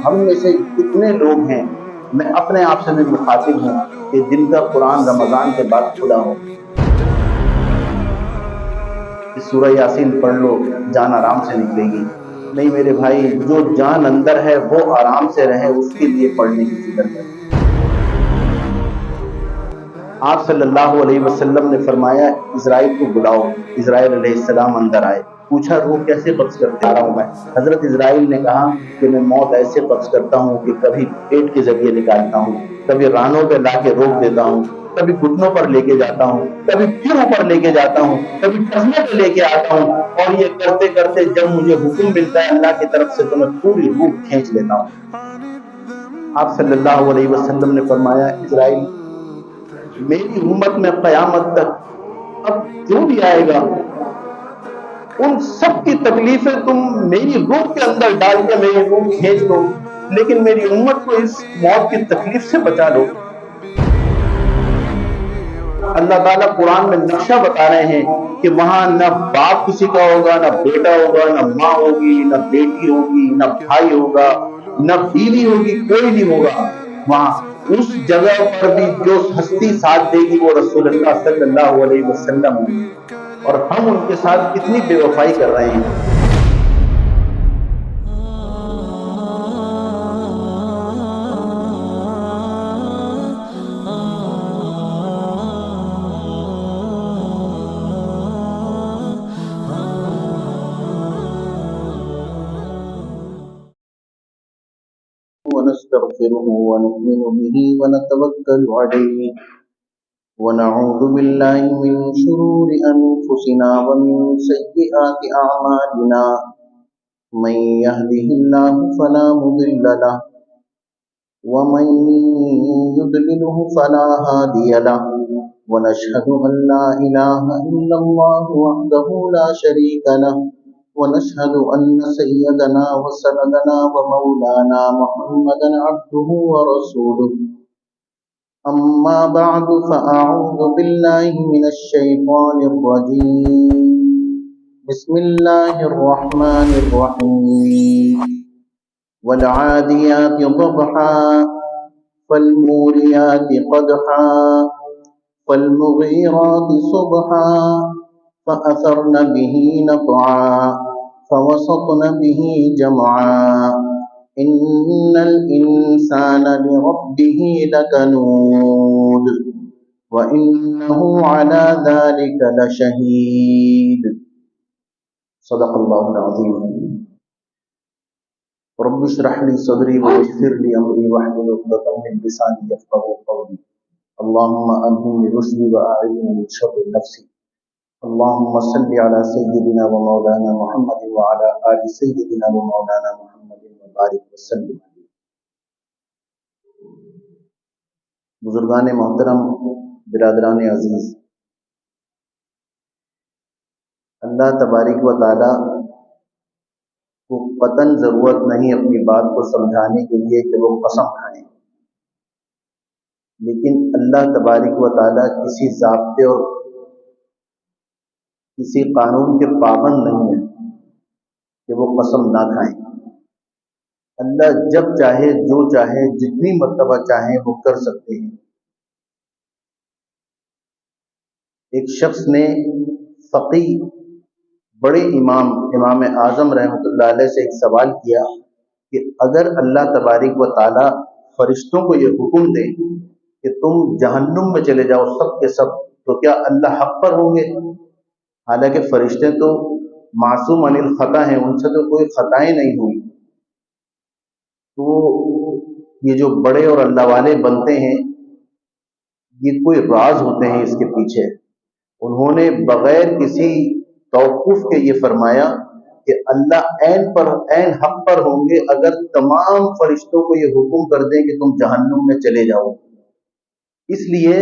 ہم میں سے کتنے لوگ ہیں، میں اپنے آپ سے بھی مخاطب ہوں، کہ جن کا قرآن رمضان کے بعد کھلا ہو کہ سورہ یاسین پڑھ لو جان آرام سے نکلے گی؟ نہیں میرے بھائی، جو جان اندر ہے وہ آرام سے رہے، اس کے لیے پڑھنے کی فکر کریں۔ آپ صلی اللہ علیہ وسلم نے فرمایا اسرائیل کو بلاؤ۔ اسرائیل علیہ السلام اندر آئے، پوچھا روح کیسے قبض کرتے آ رہا ہوں میں؟ حضرت اسرائیل نے کہا کہ میں موت ایسے قبض کرتا ہوں کہ کبھی پیٹ کے ذریعے نکالتا ہوں، کبھی رانوں پہ لا کے روک دیتا ہوں، کبھی گھٹنوں پر لے کے جاتا ہوں، کبھی پھر اوپر لے کے جاتا ہوں، کبھی ٹخنے پہ لے کے آتا ہوں، اور یہ کرتے کرتے جب مجھے حکم ملتا ہے اللہ کی طرف سے تو میں پوری روح کھینچ لیتا ہوں۔ آپ صلی اللہ علیہ وسلم نے فرمایا اسرائیل، میری امت میں قیامت تک اب جو بھی آئے گا ان سب کی تکلیفیں تم میری روح کے اندر ڈال کے میری روح کھینچ لو، لیکن میری امت کو اس موت کی تکلیف سے بچا لو۔ اللہ تعالیٰ قرآن میں نقشہ بتا رہے ہیں کہ وہاں نہ باپ کسی کا ہوگا، نہ بیٹا ہوگا، نہ ماں ہوگی، نہ بیٹی ہوگی، نہ بھائی ہوگا، نہ بیوی ہوگی، کوئی نہیں ہوگا وہاں۔ اس جگہ پر بھی جو ہستی ساتھ دے گی وہ رسول اللہ صلی اللہ علیہ وسلم ہے، اور ہم ان کے ساتھ کتنی بے وفائی کر رہے ہیں۔ ونستغفره ونؤمن به ونتوكل عليه ونعوذ بالله من شرور أنفسنا ومن سيئات أعمالنا من يهده الله فلا مضل له ومن يضلله فلا هادي له ونشهد أن لا إله إلا الله وحده لا شريك له ونشهد أن سيدنا وسندنا ومولانا محمدا عبده ورسوله أما بعد فأعوذ بالله من الشيطان الرجيم بسم الله الرحمن الرحيم والعاديات ضبحا فالموريات قدحا فالمغيرات صبحا فأثرن به نقعا فوسطن به جمعا إن الإنسان لربه لكنود وإنه على ذلك لشهيد صدق الله العظيم رب اشرح لي صدري ويسر لي أمري واحلل عقدة من لساني يفقهوا قولي اللهم ألهمني رشدي وأعذني من شر نفسي اللهم صل على سيدنا ومولانا محمد وعلى آل سيدنا ومولانا محمد وبارك وسلم۔ بزرگان محترم، برادران عزیز، اللہ تبارک و تعالی کو قطعاً ضرورت نہیں اپنی بات کو سمجھانے کے لیے کہ وہ قسم کھائیں، لیکن اللہ تبارک و تعالی کسی ضابطے اور کسی قانون کے پابند نہیں ہے کہ وہ قسم نہ کھائیں۔ اللہ جب چاہے جو چاہے جتنی مرتبہ چاہیں وہ کر سکتے ہیں۔ ایک شخص نے فقیہ بڑے امام اعظم رحمۃ اللہ علیہ سے ایک سوال کیا کہ اگر اللہ تبارک و تعالی فرشتوں کو یہ حکم دے کہ تم جہنم میں چلے جاؤ سب کے سب، تو کیا اللہ حق پر ہوں گے؟ حالانکہ فرشتے تو معصوم عن الخطا ہیں، ان سے تو کوئی خطائیں نہیں ہوئی۔ تو یہ جو بڑے اور اللہ والے بنتے ہیں یہ کوئی راز ہوتے ہیں اس کے پیچھے۔ انہوں نے بغیر کسی توقف کے یہ فرمایا کہ اللہ عین حق پر ہوں گے اگر تمام فرشتوں کو یہ حکم کر دیں کہ تم جہنم میں چلے جاؤ، اس لیے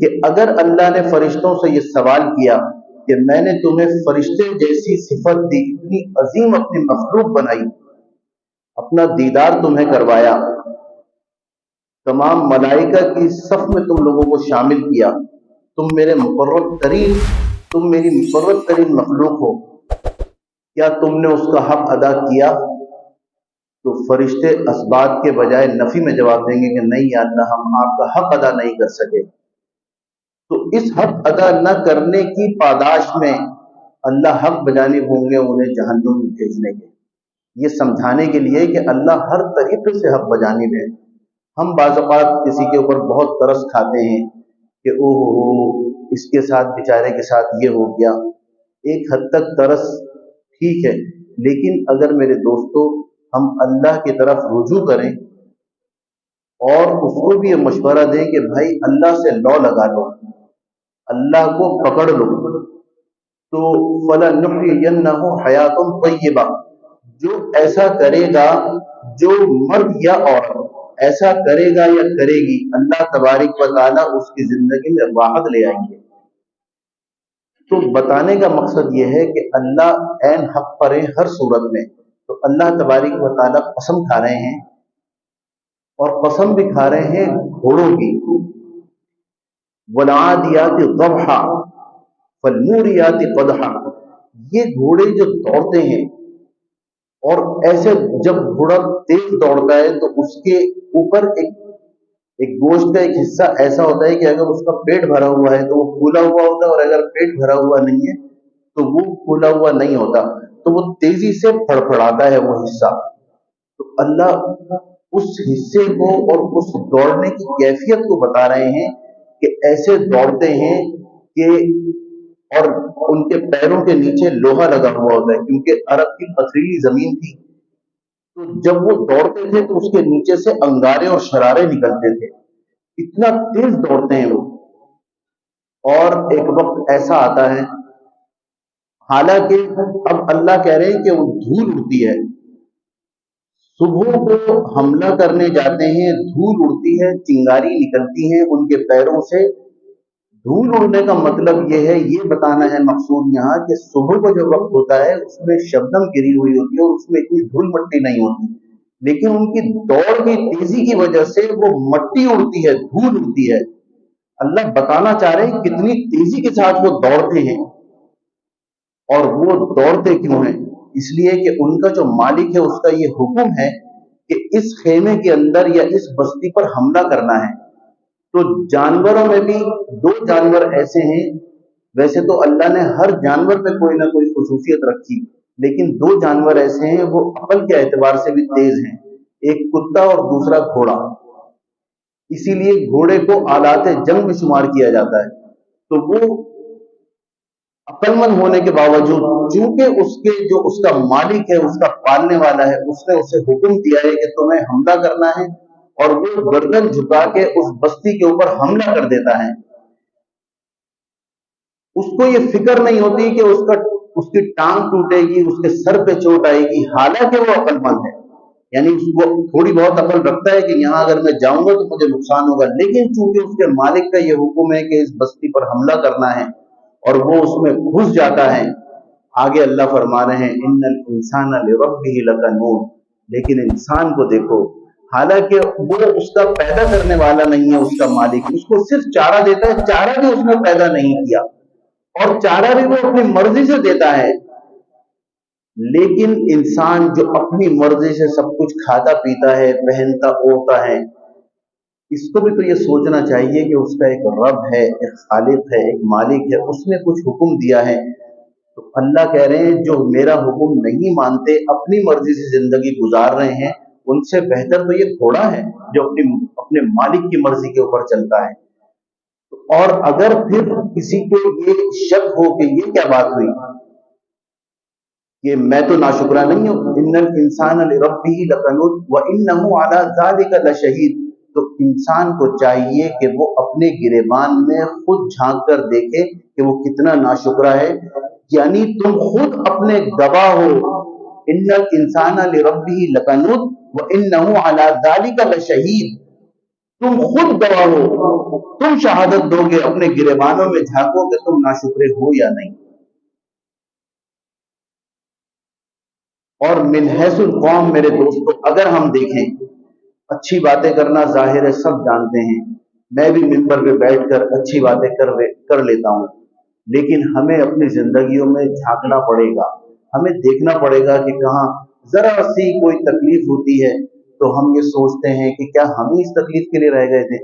کہ اگر اللہ نے فرشتوں سے یہ سوال کیا کہ میں نے تمہیں فرشتے جیسی صفت دی، اتنی عظیم اپنی مخلوق بنائی، اپنا دیدار تمہیں کروایا، تمام ملائکہ کی صف میں تم لوگوں کو شامل کیا، تم میری مقرب ترین مخلوق ہو، کیا تم نے اس کا حق ادا کیا؟ तो फरिश्ते असबात के बजाय नफी में जवाब देंगे कि नहीं या अल्लाह, हम आपका हक अदा नहीं कर सके। तो इस हक अदा न करने की पादाश में अल्लाह हक बजाने होंगे उन्हें जहन्नुम में भेजने के, ये समझाने के लिए कि अल्लाह हर तरीके से हक बजानी है। हम बाज़ औक़ात किसी के ऊपर बहुत तरस खाते हैं कि ओहो इसके साथ बेचारे के साथ ये हो गया। एक हद तक तरस ठीक है, लेकिन अगर मेरे दोस्तों हम अल्लाह की तरफ रुजू करें और उसको भी ये मशवरा दें कि भाई अल्लाह से लौ लगा लो, अल्लाह को पकड़ लो, तो फलनुहयियन्नहु हयातुन तय्यबा, जो ऐसा करेगा, जो मर्द या औरत ऐसा करेगा या करेगी, अल्लाह तबारिक व तआला उसकी जिंदगी में राहत ले आएंगे। तो बताने का मकसद ये है कि अल्लाह ऐन हक पर है हर सूरत में। तो अल्लाह तबारिक व तआला कसम खा रहे हैं, और कसम भी खा रहे हैं घोड़ों की, वलादियाति ज़बहा फलमूरियाति क़दहा, ये घोड़े जो दौड़ते हैं, और ऐसे जब घोड़ा तेज दौड़ता है तो उसके ऊपर एक गोश्त का एक हिस्सा ऐसा होता है कि अगर उसका पेट भरा हुआ है तो वो फूला हुआ होता है, और अगर पेट भरा हुआ नहीं है तो वो फूला हुआ नहीं होता, तो वो तेजी से फड़फड़ाता है वो हिस्सा। तो अल्लाह उस हिस्से को और उस दौड़ने की कैफियत को बता रहे हैं कि ऐसे दौड़ते हैं कि, और उनके पैरों के नीचे लोहा लगा हुआ होता है, क्योंकि अरब की पथरीली जमीन थी, तो जब वो दौड़ते थे तो उसके नीचे से अंगारे और शरारे निकलते थे, इतना तेज दौड़ते हैं वो। और एक वक्त ऐसा आता है, हालांकि अब अल्लाह कह रहे हैं कि वो धूल उड़ती है, सुबह को हमला करने जाते हैं, धूल उड़ती है, चिंगारी निकलती है उनके पैरों से। धूल उड़ने का मतलब ये है, ये बताना है मकसूद यहाँ कि सुबह को जो वक्त होता है उसमें शबनम गिरी हुई होती है और उसमें इतनी धूल मट्टी नहीं होती, लेकिन उनकी दौड़ की तेजी की वजह से वो मट्टी उड़ती है, धूल उड़ती है। अल्लाह बताना चाह रहे हैं कितनी तेजी के साथ वो दौड़ते हैं, और वो दौड़ते क्यों हैं? इसलिए कि उनका जो मालिक है उसका ये हुक्म है कि इस खेमे के अंदर या इस बस्ती पर हमला करना है। तो जानवरों में भी दो जानवर ऐसे हैं, वैसे तो अल्लाह ने हर जानवर पे कोई ना कोई खुसूसियत रखी, लेकिन दो जानवर ऐसे हैं वो अकल के एतबार से भी तेज हैं, एक कुत्ता और दूसरा घोड़ा। इसीलिए घोड़े को आलाते जंग में शुमार किया जाता है। तो वो अक्लमंद होने के बावजूद, चूंकि उसके जो उसका मालिक है, उसका पालने वाला है, उसने उसे हुक्म दिया है कि तुम्हें हमला करना है, और वो गर्दन झुका के उस बस्ती के ऊपर हमला कर देता है। उसको ये फिक्र नहीं होती कि उसकी टांग टूटेगी, उसके सर पे चोट आएगी, हालांकि वो अक्लमंद है, यानी उसको थोड़ी बहुत अकल रखता है कि यहाँ अगर मैं जाऊंगा तो मुझे नुकसान होगा, लेकिन चूंकि उसके मालिक का ये हुक्म है कि इस बस्ती पर हमला करना है, और वो उसमें घुस जाता है। आगे अल्लाह फरमा रहे हैं, इन्नल इंसाना लिरब्बिही लकनून, लेकिन इंसान को देखो, हालांकि वो उसका पैदा करने वाला नहीं है, उसका मालिक उसको सिर्फ चारा देता है, चारा भी उसने पैदा नहीं किया, और चारा भी वो अपनी मर्जी से देता है। लेकिन इंसान जो अपनी मर्जी से सब कुछ खाता पीता है, पहनता ओढ़ता है, इसको भी तो ये सोचना चाहिए कि उसका एक रब है, एक खालिक है, एक मालिक है, उसने कुछ हुक्म दिया है। तो अल्लाह कह रहे हैं जो मेरा हुक्म नहीं मानते, अपनी मर्जी से जिंदगी गुजार रहे हैं, उनसे बेहतर तो ये घोड़ा है जो अपने मालिक की मर्जी के ऊपर चलता है। और अगर फिर किसी को ये शक हो कि ये क्या बात हुई कि मैं तो नाशुक्रा नहीं हूं, इन्नल इंसान लिरब्बिही लकनूत व इन्नहु अला ज़ालिका लशहीद, तो इंसान को चाहिए कि वो अपने गिरेबान में खुद झांक कर देखे कि वो कितना नाशुक्रा है, यानी तुम खुद अपने गवाह हो। इन्नल इंसान लिरब्बिही लकनूत व इन्नहु अला ज़ालिका लशहीद, तुम खुद गवाह हो, तुम शहादत दोगे, अपने गिरेबानों में झांको कि तुम नाशुक्रे हो या नहीं। और मिन हैसुल कौम, मेरे दोस्तों, अगर हम देखें, अच्छी बातें करना जाहिर है सब जानते हैं, मैं भी मिंबर पे बैठकर अच्छी बातें कर लेता हूं, लेकिन हमें अपनी जिंदगियों में झांकना पड़ेगा, हमें देखना पड़ेगा कि कहाँ ذرا سی कोई तकलीफ होती है तो हम ये सोचते हैं कि क्या हम ही इस तकलीफ के लिए रह गए थे,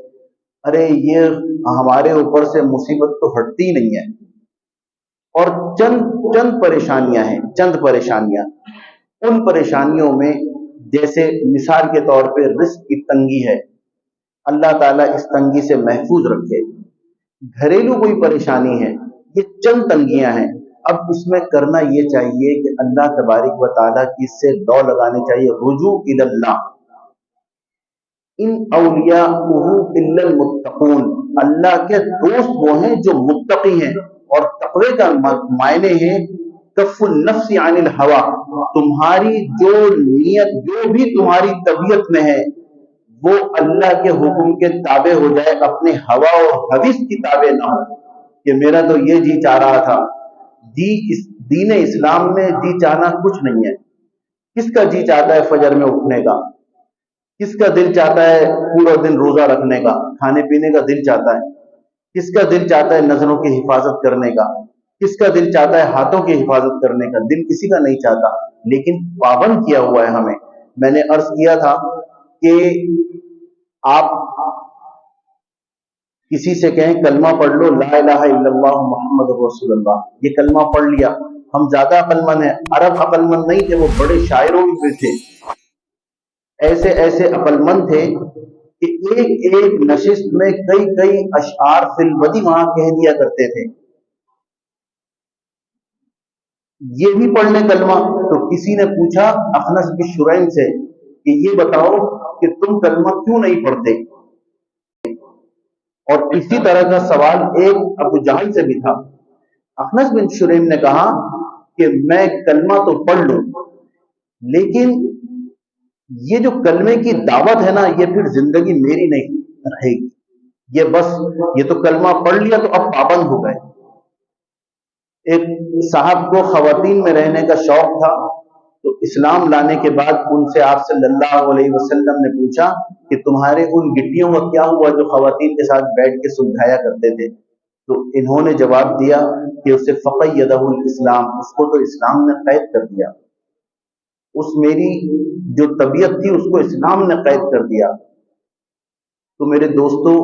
अरे ये हमारे ऊपर से मुसीबत तो हटती ही नहीं है। और चंद चंद परेशानियां हैं, चंद परेशानियां, उन परेशानियों में जैसे मिसाल के तौर पे रिस्क की तंगी है, अल्लाह ताला इस तंगी से महफूज रखे। घरेलू कोई परेशानी है, ये चंद तंगियां हैं। अब इसमें करना ये चाहिए कि अल्लाह तबारिक व ताला की इससे दौ लगानी चाहिए, रुजू इल्लल्लाह, इन औलिया इल्लल मुत्तकून, अल्लाह के दोस्त वो हैं जो मुत्तकी हैं। और तकवे का मायने है कफ़ुन नफ्स अनिल हवा, तुम्हारी जो नियत, जो भी तुम्हारी तबीयत में है वो अल्लाह के हुक्म के ताबे हो जाए, अपने हवा और हविस की ताबे ना हो कि मेरा तो ये जी चाह रहा था। दीन इस्लाम में जी चाहना कुछ नहीं है। किसका जी चाहता है फजर में उठने का, किसका दिल चाहता है पूरा दिन रोजा रखने का, खाने पीने का दिल चाहता है, किसका दिल चाहता है नजरों की हिफाजत करने का, किसका दिल चाहता है हाथों की हिफाजत करने का, दिल किसी का नहीं चाहता, लेकिन पाबंद किया हुआ है हमें। मैंने अर्ज किया था कि आप किसी से कहें कलमा पढ़ लो, ला इलाहा इल्लल्लाह मुहम्मद रसूलुल्लाह, ये कलमा पढ़ लिया। हम ज्यादा अक्लमंद हैं, अरब अक्लमंद नहीं थे, वो बड़े शायरों में थे, ऐसे ऐसे अक्लमंद थे कि एक एक नशिस्त में कई कई अशआर फिलवदी वहां कह दिया करते थे। ये भी पढ़ ले कलमा। तो किसी ने पूछा अखनस बिन शुरैम से कि ये बताओ कि तुम कलमा क्यों नहीं पढ़ते। और इसी तरह का सवाल एक अबू जहल से भी था। अखनस बिन शुरैम ने कहा कि मैं कलमा तो पढ़ लूं, लेकिन ये जो कलमे की दावत है ना, ये फिर जिंदगी मेरी नहीं रहेगी। ये बस, ये तो कलमा पढ़ लिया तो अब पाबंद हो गए। एक साहब को खवातीन में रहने का शौक था, तो इस्लाम लाने के बाद उनसे आप सल्लल्लाहु अलैहि वसल्लम ने पूछा कि तुम्हारे उन गिट्टियों का क्या हुआ जो खवातीन के साथ बैठ के सुलझाया करते थे। तो इन्होंने जवाब दिया कि उसे फ़क़य्यदहुल इस्लाम, उसको तो इस्लाम ने कैद कर दिया, उस मेरी जो तबीयत थी उसको इस्लाम ने कैद कर दिया। तो मेरे दोस्तों,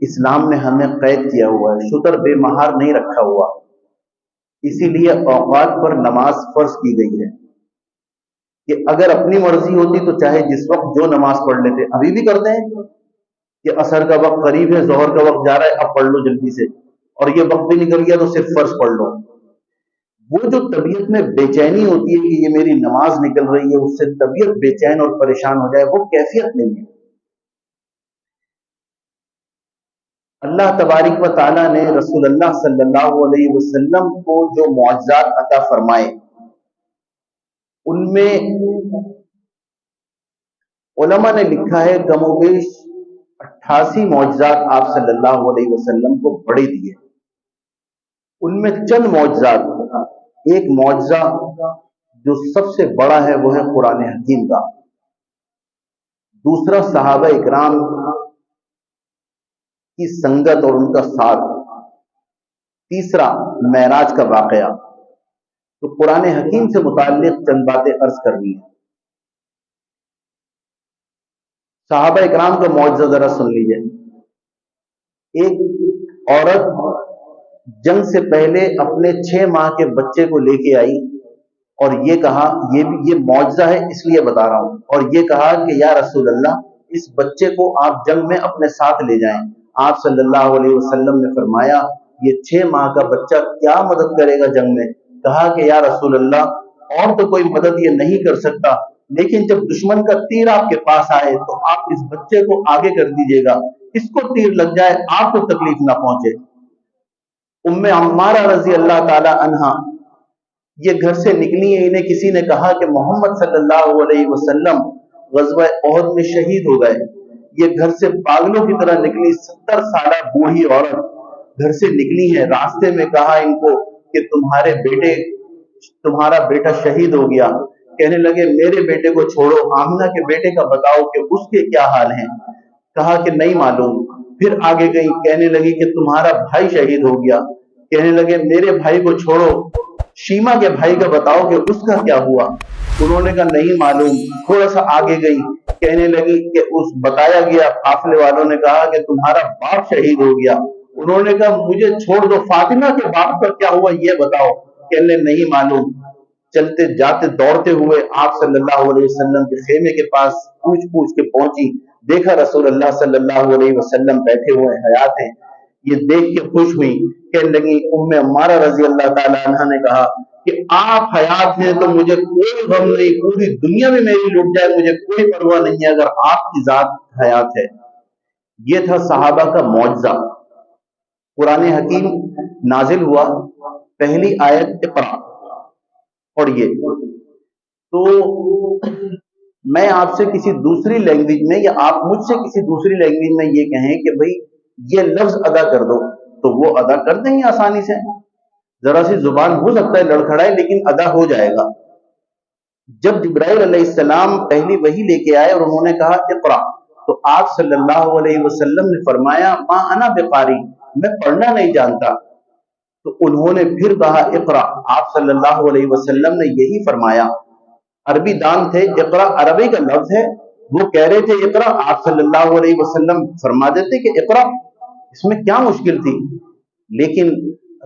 इस्लाम ने हमें कैद किया हुआ है, शुतर बेमहार नहीं रखा हुआ। इसीलिए औकात पर नमाज फर्ज की गई है कि अगर अपनी मर्जी होती तो चाहे जिस वक्त जो नमाज पढ़ लेते, अभी भी करते हैं कि असर का वक्त करीब है, जोहर का वक्त जा रहा है, अब पढ़ लो जल्दी से, और ये वक्त भी निकल गया तो सिर्फ फर्ज पढ़ लो। वो जो तबीयत में बेचैनी होती है कि ये मेरी नमाज निकल रही है, उससे तबीयत बेचैन और परेशान हो जाए, वो कैफियत नहीं है। अल्लाह तबारिक व ताला ने रसूलुल्लाह सल्लल्लाहु अलैहि वसल्लम को जो मुअज्जज़ात अता फरमाए, उनमें उलमा ने लिखा है कमोबेश 88 मुअज्जज़ात आप सल्लल्लाहु अलैहि वसल्लम को बड़े दिए। उनमें चंद मुअज्जज़ात, एक मुअज्जज़ा जो सबसे बड़ा है वो है कुरान हकीम का, दूसरा सहाबा इकराम की संगत और उनका साथ, तीसरा मेराज का वाकया। तो कुरान हकीम से मुताल्लिक चंद बातें अर्ज करनी है। सहाबा इकराम का मौजज़ा जरा सुन लीजिए। एक औरत जंग से पहले अपने 6 माह के बच्चे को लेके आई और ये कहा, ये मौजज़ा है इसलिए बता रहा हूं, और ये कहा कि या रसूल अल्लाह, इस बच्चे को आप जंग में अपने साथ ले जाएं। आप सल्लल्लाहु अलैहि वसल्लम ने फरमाया, ये 6 माह का बच्चा क्या मदद करेगा जंग में। कहा कि या रसूल अल्लाह, और तो कोई मदद ये नहीं कर सकता, लेकिन जब दुश्मन का तीर आपके पास आए तो आप इस बच्चे को आगे कर दीजिएगा, इसको तीर लग जाए आपको तकलीफ ना पहुंचे। उम्मे अम्मारा रजी अल्लाह ताला अन्हा ये घर से निकली है, इन्हें किसी ने कहा कि मोहम्मद सल्लल्लाहु अलैहि वसल्लम ग़ज़वा ओहद में शहीद हो गए। ये घर से पागलों की तरह निकली, 70 साल बूढ़ी औरत घर से निकली है। रास्ते में कहा इनको कि तुम्हारा बेटा शहीद हो गया। कहने लगे मेरे बेटे को छोड़ो, आमिना के बेटे का बताओ कि उसके क्या हाल हैं। कहा कि नहीं मालूम। फिर आगे गई, कहने लगी कि तुम्हारा भाई शहीद हो गया। कहने लगे मेरे भाई को छोड़ो, शीमा के भाई का बताओ कि उसका क्या हुआ। उन्होंने कहा नहीं मालूम। थोड़ा सा आगे गई, कहने लगी कि उस बताया गया, काफिले वालों ने कहा कि तुम्हारा बाप शहीद हो गया। उन्होंने कहा मुझे छोड़ दो, फातिमा के बाप का क्या हुआ ये बताओ। कहने नहीं मालूम। चलते जाते दौड़ते हुए आप सल्लल्लाहु अलैहि वसल्लम के खेमे के पास पूछ पूछ के पहुंची। देखा रसूल अल्लाह सल्लल्लाहु अलैहि वसल्लम बैठे हुए हयात हैं। ये देख के खुश हुई। कहने लगी उम्मे अम्मारा रजी अल्लाह ताला अन्हा ने कहा कि आप हयात हैं तो मुझे कोई गम नहीं, पूरी दुनिया में मेरी लुट जाए मुझे कोई परवाह नहीं है अगर आपकी जात हयात है। ये था सहाबा का मौजजा। कुरान हकीम नाजिल हुआ, पहली आयत इक़रा, और ये तो मैं आपसे किसी दूसरी लैंग्वेज में या आप मुझसे किसी दूसरी लैंग्वेज में ये कहें कि भाई ये लफ्ज अदा कर दो तो वो अदा कर देंगे आसानी से। जरा सी जुबान हो सकता है लड़खड़ाए लेकिन अदा हो जाएगा। जब जिब्राइल अलैहिस्सलाम पहली वही लेके आए और उन्होंने कहा इक़रा, तो आप सल्लल्लाहु अलैहि वसल्लम ने फरमाया मा अना बिकारी, मैं पढ़ना नहीं जानता। तो उन्होंने फिर कहा इक़रा, आप सल्लल्लाहु अलैहि वसल्लम ने यही फरमाया। अरबी दान थे, इक़रा अरबी का लफ्ज है, वो कह रहे थे इक़रा, आप सल्लल्लाहु अलैहि वसल्लम फरमा देते कि इक़रा, इसमें क्या मुश्किल थी। लेकिन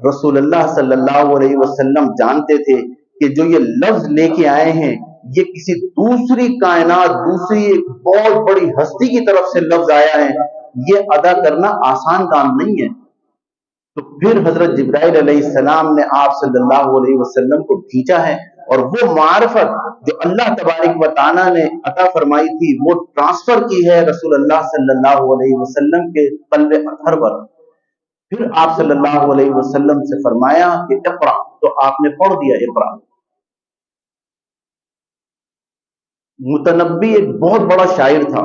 रसूलुल्लाह सल्लल्लाहु अलैहि वसल्लम जानते थे कि जो ये लफ्ज लेके आए हैं ये किसी दूसरी कायनात, दूसरी एक बहुत बड़ी हस्ती की तरफ से लफ्ज आया है, ये अदा करना आसान काम नहीं है। तो फिर हजरत जिब्राइल अलैहिस्सलाम ने आप सल्लल्लाहु अलैहि वसल्लम को खींचा है और वो मारिफत जो अल्लाह तबारक व तआला ने अता फरमाई थी वो ट्रांसफर की है रसूलुल्लाह सल्लल्लाहु अलैहि वसल्लम के क़ल्ब अतहर पर। फिर आप सल्लल्लाहु अलैहि वसल्लम से फरमाया कि इक़रा, तो आपने पढ़ दिया इक़रा। मुतनब्बी एक बहुत बड़ा शायर था।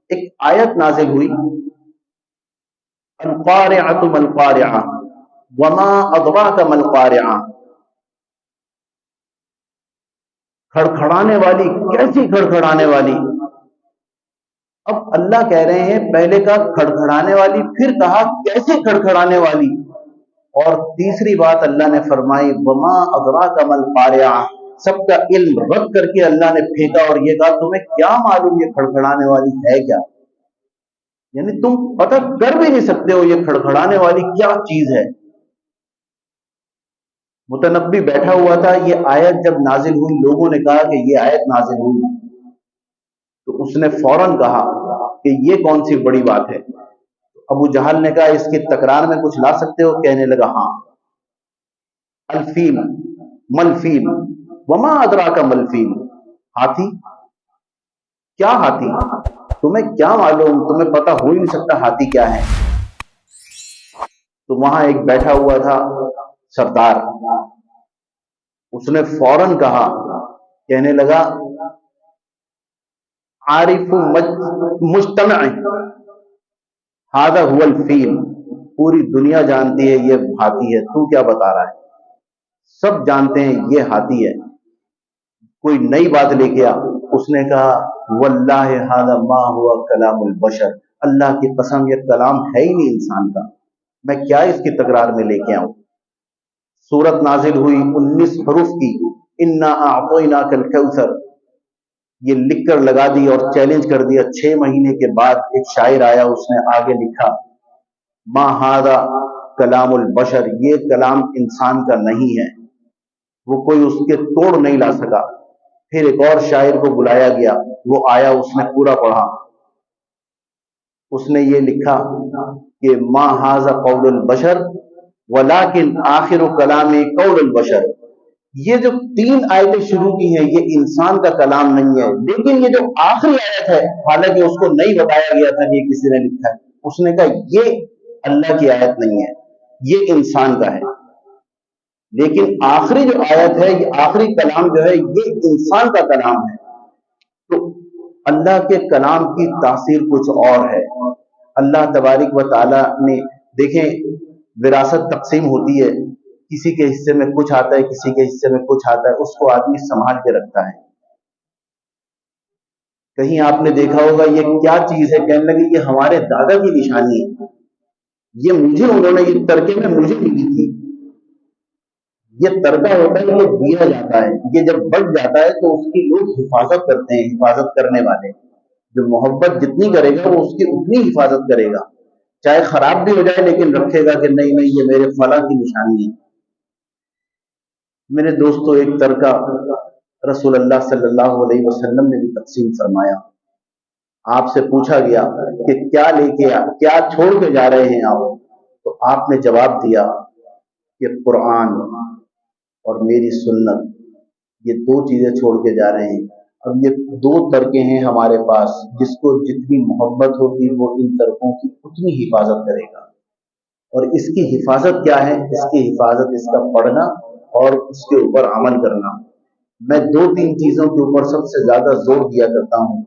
एक आयत नाजिल हुई, अल क़ारिअतु मल क़ारिअह वमा अदराका मल क़ारिअह, खड़खड़ाने वाली, कैसी खड़खड़ाने वाली। अब अल्लाह कह रहे हैं पहले कहा खड़खड़ाने वाली, फिर कहा कैसे खड़खड़ाने वाली, और तीसरी बात अल्लाह ने फरमाई वमा अदराका मल क़ारिअह, सबका इल्म रद्द करके अल्लाह ने फेंका और ये कहा तुम्हें क्या मालूम ये खड़खड़ाने वाली है क्या। यानी तुम पता कर भी नहीं सकते हो ये खड़खड़ाने वाली क्या चीज है। मुतनब्बी बैठा हुआ था, ये आयत जब नाजिल हुई लोगों ने कहा कि ये आयत नाजिल हुई, तो उसने फौरन कहा कि ये कौन सी बड़ी बात है। अबू जहल ने कहा इसके तकरार में कुछ ला सकते हो। कहने लगा हाँ, अल्फील मलफील वमा अदराका मलफील, हाथी, क्या हाथी, तुम्हें क्या मालूम, तुम्हें पता हो ही नहीं सकता हाथी क्या है। तो वहां एक बैठा हुआ था सरदार, उसने फौरन कहा, कहने लगा आरिफु मुज्तमा हादा हुवल फील, पूरी दुनिया जानती है ये हाथी है, तू क्या बता रहा है। सब जानते हैं ये हाथी है, कोई नई बात लेके आ। उसने कहा वल्लाहि हादा मा हुआ कलामुल बशर, अल्लाह की कसम ये कलाम है ही नहीं इंसान का, मैं क्या इसकी तकरार में लेके आऊं। सूरत नाजिल हुई 19 हरूफ की, इन्ना अअतैनाकल कौसर, ये लिख कर लगा दी और चैलेंज कर दिया। 6 महीने के बाद एक शायर आया, उसने आगे लिखा मा हादा कलामुल बशर, ये कलाम इंसान का नहीं है, वो कोई उसके तोड़ नहीं ला सका। फिर एक और शायर को बुलाया गया, वो आया, उसने पूरा पढ़ा, उसने ये लिखा कि मा हाजा कौलुल बशर वलाकिन आखिर कलामी कौलुल बशर, ये जो 3 आयतें शुरू की हैं ये इंसान का कलाम नहीं है, लेकिन ये जो आखिरी आयत है, हालांकि उसको नहीं बताया गया था कि किसी ने लिखा है, उसने कहा ये अल्लाह की आयत नहीं है, ये इंसान का है। लेकिन आखिरी जो आयत है, ये आखिरी कलाम जो है ये इंसान का कलाम है। तो अल्लाह के कलाम की तासीर कुछ और है। अल्लाह तबारक व तआला ने, देखें विरासत तकसीम होती है, किसी के हिस्से में कुछ आता है, किसी के हिस्से में कुछ आता है, उसको आदमी संभाल के रखता है। कहीं आपने देखा होगा ये क्या चीज है, कहने लगे ये हमारे दादा की निशानी है, ये मुझे उन्होंने ये तरके में मुझे मिली थी, یہ ترکہ ہوتا ہے، یہ دیا جاتا ہے، یہ جب بڑھ جاتا ہے تو اس کی لوگ حفاظت کرتے ہیں، حفاظت کرنے والے جو محبت جتنی کرے گا وہ اس کی اتنی حفاظت کرے گا، چاہے خراب بھی ہو جائے لیکن رکھے گا کہ نہیں نہیں یہ میرے فلاں کی نشانی ہے۔ میرے دوستو، ایک ترکہ رسول اللہ صلی اللہ علیہ وسلم نے بھی تقسیم فرمایا۔ آپ سے پوچھا گیا کہ کیا چھوڑ کے جا رہے ہیں آپ، تو آپ نے جواب دیا کہ قرآن اور میری سنت، یہ دو چیزیں چھوڑ کے جا رہے ہیں۔ اب یہ دو ترکے ہیں ہمارے پاس، جس کو جتنی محبت ہوگی وہ ان ترکوں کی اتنی حفاظت کرے گا۔ اور اس کی حفاظت کیا ہے؟ اس کی حفاظت اس کا پڑھنا اور اس کے اوپر عمل کرنا۔ میں دو تین چیزوں کے اوپر سب سے زیادہ زور دیا کرتا ہوں۔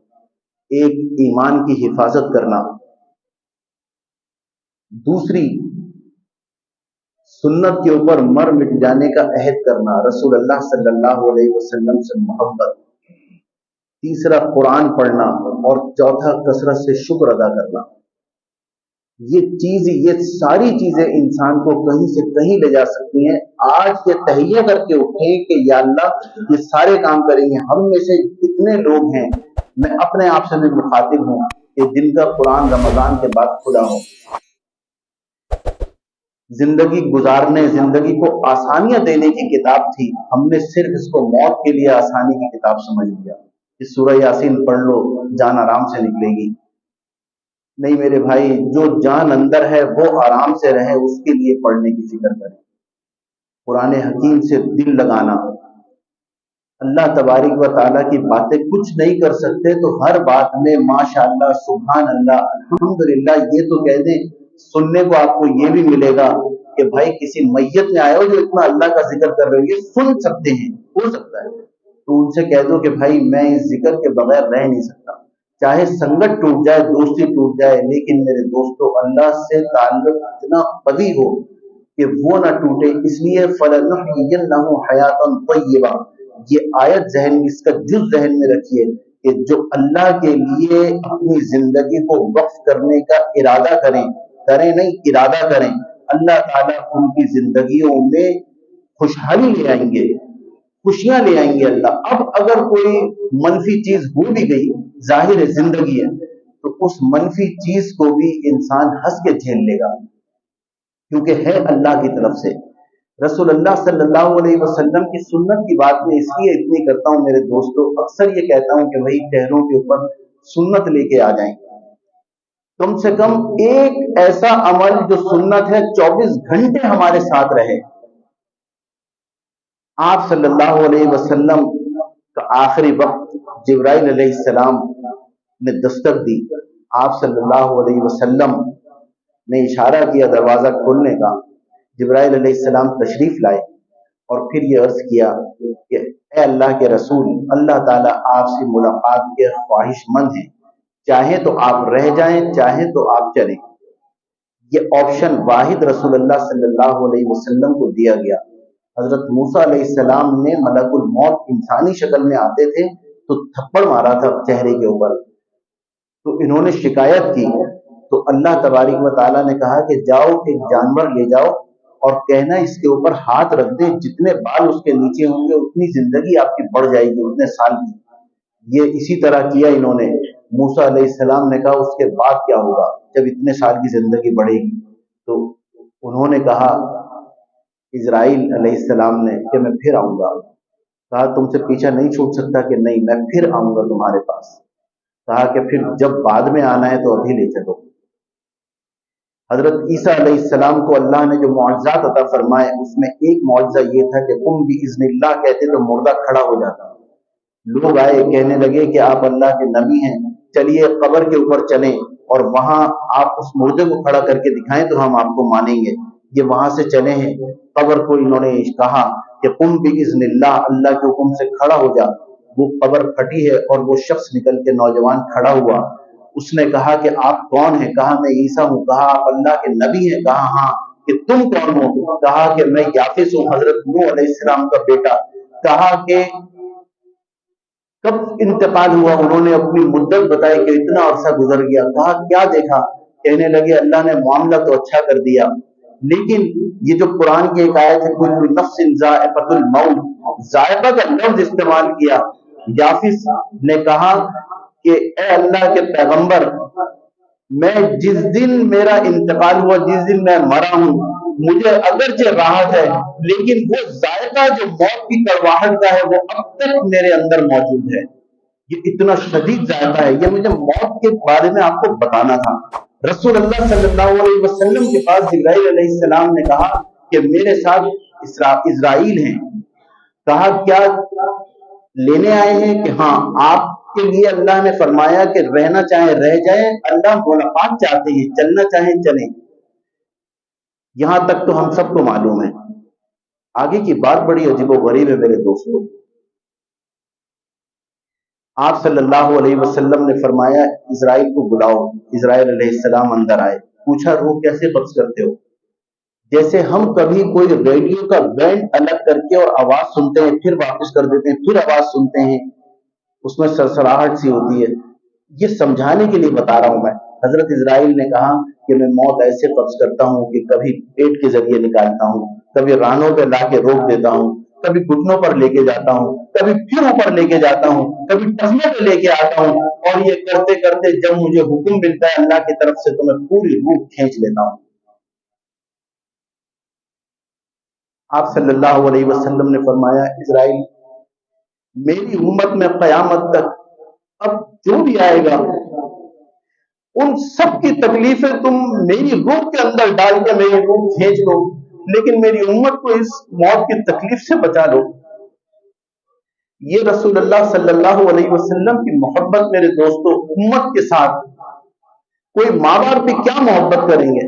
ایک، ایمان کی حفاظت کرنا، دوسری سنت کے اوپر مر مٹ جانے کا عہد کرنا، رسول اللہ صلی اللہ علیہ وسلم سے محبت، تیسرا قرآن پڑھنا، اور چوتھا کثرت سے شکر ادا کرنا۔ یہ ساری چیزیں انسان کو کہیں سے کہیں لے جا سکتی ہیں۔ آج یہ تہیہ کر کے اٹھیں کہ یا اللہ یہ سارے کام کریں گے۔ ہم میں سے کتنے لوگ ہیں، میں اپنے آپ سے بھی مخاطب ہوں، کہ جن کا قرآن رمضان کے بعد کھلا ہو، زندگی گزارنے، زندگی کو آسانیاں دینے کی کتاب تھی، ہم نے صرف اس کو موت کے لیے آسانی کی کتاب سمجھ لیا کہ سورہ یاسین پڑھ لو جان آرام سے نکلے گی۔ نہیں میرے بھائی، جو جان اندر ہے وہ آرام سے رہے، اس کے لیے پڑھنے کی فکر کریں، قرآن حکیم سے دل لگانا۔ اللہ تبارک و تعالیٰ کی باتیں کچھ نہیں کر سکتے تو ہر بات میں ماشاءاللہ، سبحان اللہ، الحمدللہ یہ تو کہہ دیں۔ سننے کو آپ کو یہ بھی ملے گا کہ بھائی کسی میت میں آئے ہو جو اتنا اللہ کا ذکر کر رہے ہو، یہ سن سکتے ہیں، ہو سکتا ہے تو ان سے کہہ دو کہ بھائی میں اس ذکر کے بغیر رہ نہیں سکتا، چاہے سنگت ٹوٹ جائے، دوستی ٹوٹ جائے، لیکن میرے دوستو اللہ سے تعلق اتنا قوی ہو کہ وہ نہ ٹوٹے۔ اس لیے فَلَنُحْيِيَنَّهُ حَيَاةً طَيِّبَةً، یہ آیت ذہن میں، اس کا جز ذہن میں رکھیے کہ جو اللہ کے لیے اپنی زندگی کو وقف کرنے کا ارادہ کریں نہیں، ارادہ کریں، اللہ تعالیٰ ان کی زندگیوں میں خوشحالی لے آئیں گے، خوشیاں لے آئیں گے اللہ۔ اب اگر کوئی منفی چیز ہو بھی گئی، ظاہر ہے زندگی ہے، تو اس منفی چیز کو بھی انسان ہنس کے جھیل لے گا، کیونکہ ہے اللہ کی طرف سے۔ رسول اللہ صلی اللہ علیہ وسلم کی سنت کی بات میں اس لیے اتنی کرتا ہوں میرے دوستو، اکثر یہ کہتا ہوں کہ وہی چہروں کے اوپر سنت لے کے آ جائیں، کم سے کم ایک ایسا عمل جو سنت ہے 24 گھنٹے ہمارے ساتھ رہے۔ آپ صلی اللہ علیہ وسلم کا آخری وقت جبرائیل علیہ السلام نے دستک دی، آپ صلی اللہ علیہ وسلم نے اشارہ کیا دروازہ کھولنے کا، جبرائیل علیہ السلام تشریف لائے اور پھر یہ عرض کیا کہ اے اللہ کے رسول، اللہ تعالیٰ آپ سے ملاقات کے خواہش مند ہیں، چاہیں تو آپ رہ جائیں، چاہیں تو آپ چلیں۔ یہ آپشن واحد رسول اللہ صلی اللہ علیہ وسلم کو دیا گیا۔ حضرت موسیٰ علیہ السلام نے ملک الموت انسانی شکل میں آتے تھے تو تھپڑ مارا تھا چہرے کے اوپر، تو انہوں نے شکایت کی، تو اللہ تبارک و تعالیٰ نے کہا کہ جاؤ ایک جانور لے جاؤ اور کہنا اس کے اوپر ہاتھ رکھ دے، جتنے بال اس کے نیچے ہوں گے اتنی زندگی آپ کی بڑھ جائے گی، اتنے سال کی۔ یہ اسی طرح کیا انہوں نے۔ موسیٰ علیہ السلام نے کہا اس کے بعد کیا ہوگا جب اتنے سال کی زندگی بڑھے گی؟ تو انہوں نے کہا اسرائیل علیہ السلام نے کہ میں پھر آؤں گا۔ کہا تم سے پیچھا نہیں چھوٹ سکتا کہ نہیں، میں پھر آؤں گا تمہارے پاس۔ کہا کہ پھر جب بعد میں آنا ہے تو ابھی لے چلو۔ حضرت عیسیٰ علیہ السلام کو اللہ نے جو معجزات عطا فرمائے اس میں ایک معجزہ یہ تھا کہ قم بإذن اللہ کہتے تو مردہ کھڑا ہو جاتا۔ لوگ آئے کہنے لگے کہ آپ اللہ کے نبی ہیں، چلیے قبر کے اوپر چلیں اور وہاں آپ اس مردے کو کھڑا کر کے دکھائیں تو ہم آپ کو مانیں گے۔ یہ وہاں سے چلے ہیں، قبر کو انہوں نے کہا کہ قم بإذن اللہ، اللہ کے حکم سے کھڑا ہو جا۔ وہ قبر پھٹی ہے اور وہ شخص نکل کے نوجوان کھڑا ہوا۔ اس نے کہا کہ آپ کون ہیں؟ کہا میں عیسیٰ ہوں۔ کہا آپ اللہ کے نبی ہیں؟ کہا ہاں۔ کہ تم کون ہو؟ کہا کہ میں یافس ہوں، حضرت نوح علیہ السلام کا بیٹا۔ کہا کہ کب انتقال ہوا؟ انہوں نے اپنی مدت بتائی کہ اتنا عرصہ گزر گیا۔ کہا کیا دیکھا؟ کہنے لگے اللہ نے معاملہ تو اچھا کر دیا لیکن یہ جو قرآن کی ایک آیت ہے کل نفس ذائقۃ الموت، ذائقہ کا لفظ استعمال کیا، یافس نے کہا کہ اے اللہ کے پیغمبر، میں جس دن میرا انتقال ہوا، جس دن میں مرا ہوں، مجھے اگرچہ راحت ہے لیکن وہ ذائقہ جو موت کی کڑواہٹ کا ہے وہ اب تک میرے اندر موجود ہے۔ یہ اتنا شدید ذائقہ ہے، یہ مجھے موت کے بارے میں آپ کو بتانا تھا۔ رسول اللہ صلی اللہ علیہ وسلم کے پاس جبرائیل علیہ السلام نے کہا کہ میرے ساتھ اسرائیل ہیں۔ کہا کیا لینے آئے ہیں؟ کہ ہاں، آپ کے لیے اللہ نے فرمایا کہ رہنا چاہیں رہ جائیں، اللہ ملاقات چاہتے ہیں، چلنا چاہیں چلیں۔ یہاں تک تو ہم سب کو معلوم ہے، آگے کی بات بڑی عجیب و غریب ہے میرے دوستوں۔ آپ صلی اللہ علیہ وسلم نے فرمایا اسرائیل کو بلاؤ۔ اسرائیل علیہ السلام اندر آئے، پوچھا روح کیسے قبض کرتے ہو؟ جیسے ہم کبھی کوئی ریڈیو کا بینڈ الگ کر کے اور آواز سنتے ہیں پھر واپس کر دیتے ہیں، پھر آواز سنتے ہیں، اس میں سرسراہٹ سی ہوتی ہے، یہ سمجھانے کے لیے بتا رہا ہوں میں۔ حضرت اسرائیل نے کہا کہ میں موت ایسے قبض کرتا ہوں کہ کبھی پیٹ کے ذریعے نکالتا ہوں، کبھی رانوں پہ لا کے روک دیتا ہوں، کبھی گھٹنوں پر لے کے جاتا ہوں، کبھی پھر اوپر لے کے جاتا ہوں، کبھی ٹخنوں پہ لے کے آتا ہوں، اور یہ کرتے کرتے جب مجھے حکم ملتا ہے اللہ کی طرف سے تو میں پوری روح کھینچ لیتا ہوں۔ آپ صلی اللہ علیہ وسلم نے فرمایا اسرائیل، میری امت میں قیامت تک اب جو بھی آئے گا ان سب کی تکلیفیں تم میری روح کے اندر ڈال کے میری روح کھینچ لو، لیکن میری امت کو اس موت کی تکلیف سے بچا لو۔ یہ رسول اللہ صلی اللہ علیہ وسلم کی محبت میرے دوستوں، امت کے ساتھ کوئی ماں باپ بھی کیا محبت کریں گے؟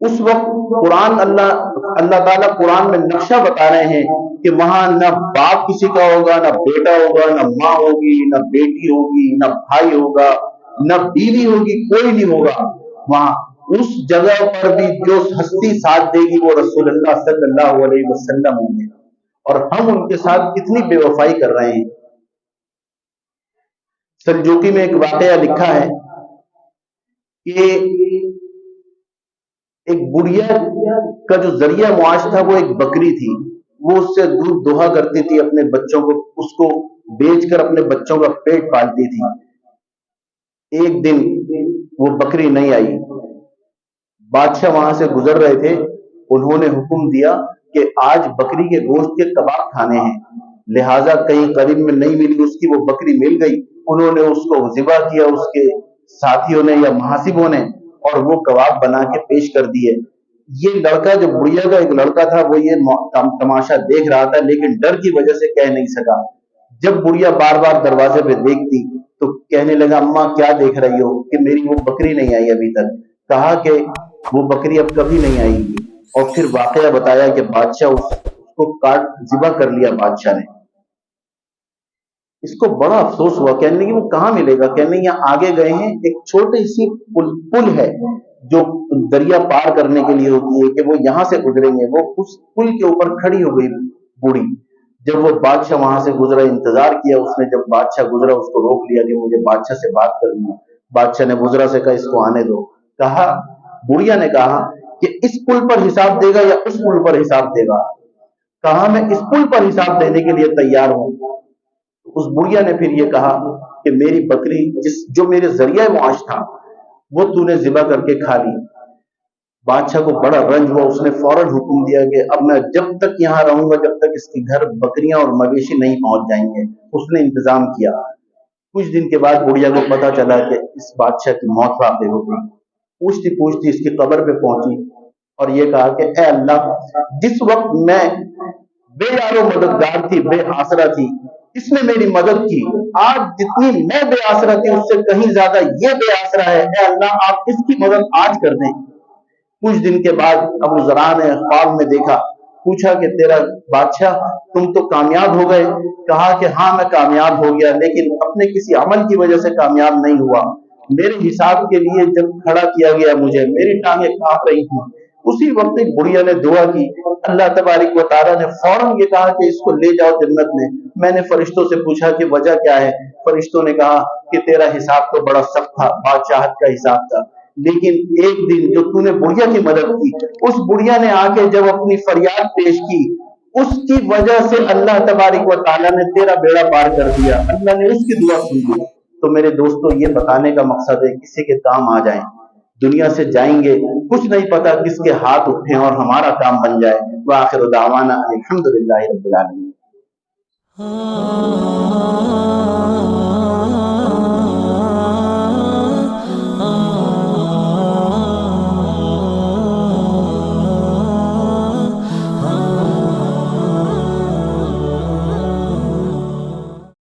اس وقت قرآن اللہ تعالیٰ قرآن میں نقشہ بتا رہے ہیں کہ وہاں نہ باپ کسی کا ہوگا، نہ بیٹا ہوگا، نہ ماں ہوگی، نہ بیٹی ہوگی، نہ بھائی ہوگا، نہ بیوی ہوگی، کوئی نہیں ہوگا وہاں۔ اس جگہ پر بھی جو ہستی ساتھ دے گی وہ رسول اللہ صلی اللہ علیہ وسلم ہوں گے، اور ہم ان کے ساتھ کتنی بے وفائی کر رہے ہیں۔ سلجوقی میں ایک واقعہ لکھا ہے کہ ایک بڑھیا کا جو ذریعہ معاش تھا وہ ایک بکری تھی، وہ اس سے دودھ دوہا کرتی تھی، اپنے بچوں کو اس کو بیچ کر اپنے بچوں کا پیٹ پالتی تھی۔ ایک دن وہ بکری نہیں آئی، بادشاہ وہاں سے گزر رہے تھے، انہوں نے حکم دیا کہ آج بکری کے گوشت کے کباب کھانے ہیں، لہٰذا کہیں قریب میں نہیں ملی، اس کی وہ بکری مل گئی، انہوں نے اس کو ذبح کیا، اس کے ساتھیوں نے یا محاسبوں نے، اور وہ کباب بنا کے پیش کر دیے۔ یہ لڑکا جو بڑھیا کا ایک لڑکا تھا وہ یہ تماشا دیکھ رہا تھا، لیکن ڈر کی وجہ سے کہہ نہیں سکا۔ جب بڑھیا بار بار دروازے پہ دیکھتی تو کہنے لگا اماں کیا دیکھ رہی ہو؟ کہ میری وہ بکری نہیں آئی ابھی تک۔ کہا کہ وہ بکری اب کبھی نہیں آئے گی، اور پھر واقعہ بتایا کہ بادشاہ اس کو کاٹ ذبح کر لیا بادشاہ نے۔ اس کو بڑا افسوس ہوا، کہنے لگی وہ کہاں ملے گا؟ کہنے یہاں آگے گئے ہیں، ایک چھوٹی سی پل ہے جو دریا پار کرنے کے لیے ہوتی ہے کہ وہ یہاں سے گزریں گے۔ وہ اس پل کے اوپر کھڑی ہو گئی بوڑھی، جب وہ بادشاہ وہاں سے گزرا، انتظار کیا اس نے، جب بادشاہ گزرا اس کو روک لیا کہ مجھے بادشاہ سے بات کرنی ہے۔ بادشاہ نے وزرا سے کہا اس کو آنے دو۔ کہا بڑھیا نے کہا کہ اس پل پر حساب دے گا یا اس پل پر حساب دے گا؟ کہا میں اس پل پر حساب دینے کے لیے تیار ہوں۔ اس بڑھیا نے پھر یہ کہا کہ میری بکری جو میرے ذریعہ معاش تھا وہ تو نے ذبح کر کے کھا لی۔ بادشاہ کو بڑا رنج ہوا، اس نے فوراً حکم دیا کہ اب میں جب تک یہاں رہوں گا جب تک اس کے گھر بکریاں اور مویشی نہیں پہنچ جائیں گے۔ اس نے انتظام کیا۔ کچھ دن کے بعد بڑھیا کو پتا چلا کہ اس بادشاہ کی موت واقع ہو گئی۔ پوچھتی پوچھتی اس کی قبر پہ پہنچی اور یہ کہا کہ اے اللہ، جس وقت میں بے یار و مددگار تھی، بے آسرا تھی، اس نے میری مدد کی، آج جتنی میں بے آسرا تھی اس سے کہیں زیادہ یہ بے آسرا ہے، اے اللہ آپ اس کی مدد آج کر دیں۔ کچھ دن کے بعد ابو ذرا نے خواب میں دیکھا، پوچھا کہ تیرا بادشاہ تم تو کامیاب ہو گئے؟ کہا کہ ہاں میں کامیاب ہو گیا، لیکن اپنے کسی عمل کی وجہ سے کامیاب نہیں ہوا۔ میرے حساب کے لیے جب کھڑا کیا گیا مجھے، میری ٹانگیں کانپ رہی تھیں، اسی وقت ایک بڑھیا نے دعا کی، اللہ تبارک و تعالیٰ نے فوراً یہ کہا کہ اس کو لے جاؤ جنت میں۔ میں نے فرشتوں سے پوچھا کہ وجہ کیا ہے؟ فرشتوں نے کہا کہ تیرا حساب تو بڑا سخت تھا، بادشاہت کا حساب تھا، لیکن ایک دن جو تو نے بڑھیا کی مدد کی، اس بڑھیا نے آ کے جب اپنی فریاد پیش کی، اس کی وجہ سے اللہ تبارک و تعالیٰ نے تیرا بیڑا پار کر دیا، اللہ نے اس کی دعا سن لی۔ تو میرے دوستو، یہ بتانے کا مقصد ہے کسی کے کام آ جائیں، دنیا سے جائیں گے کچھ نہیں پتا کس کے ہاتھ اٹھیں اور ہمارا کام بن جائے۔ وآخر دعوانا الحمدللہ رب العالمین۔